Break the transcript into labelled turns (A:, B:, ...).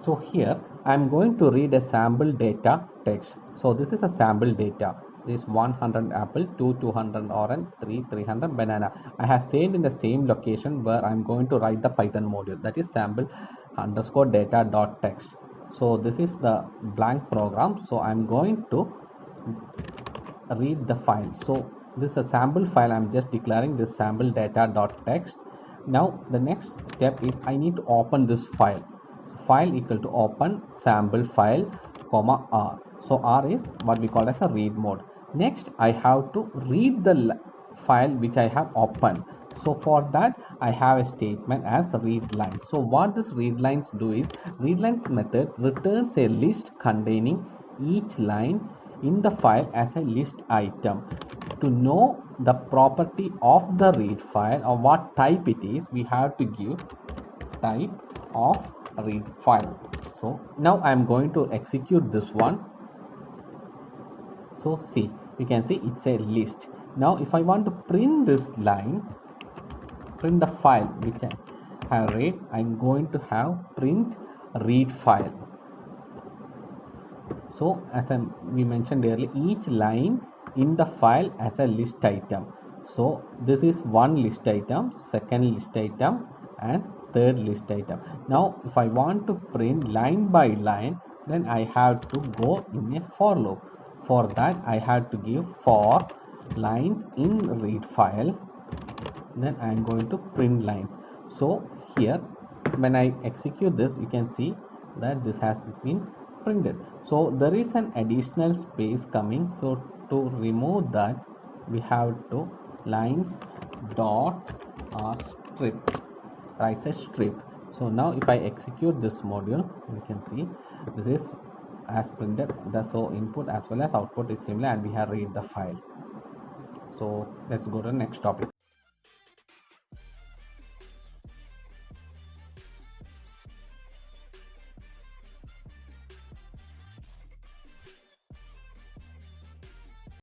A: So here I am going to read a sample data text. So this is a sample data. This 100 apple, 200 orange, 300 banana. I have saved in the same location where I am going to write the Python module, that is sample underscore data dot text. So this is the blank program. So I am going to read the file. So this is a sample file. I'm just declaring this sample data dot text. Now the next step is I need to open this file. File equal to open sample file comma r. So r is what we call as a read mode. Next I have to read the file which I have opened. So for that I have a statement as read lines. So what this read lines do is, read lines method returns a list containing each line in the file as a list item. To know the property of the read file or what type it is, we have to give type of read file. So now I am going to execute this one. So see, you can see it's a list. Now if I want to print this line, print the file which I have read, I'm going to have print read file. So as we mentioned earlier, each line in the file as a list item. So this is one list item, second list item, and third list item. Now if I want to print line by line, then I have to go in a for loop. For that I have to give for lines in read file, then I am going to print lines. So here when I execute this, you can see that this has been printed. So there is an additional space coming. So to remove that, we have to lines dot strip, writes a strip. So now if I execute this module, you can see this is as printed. The so input as well as output is similar, and we have read the file. So let's go to the next topic.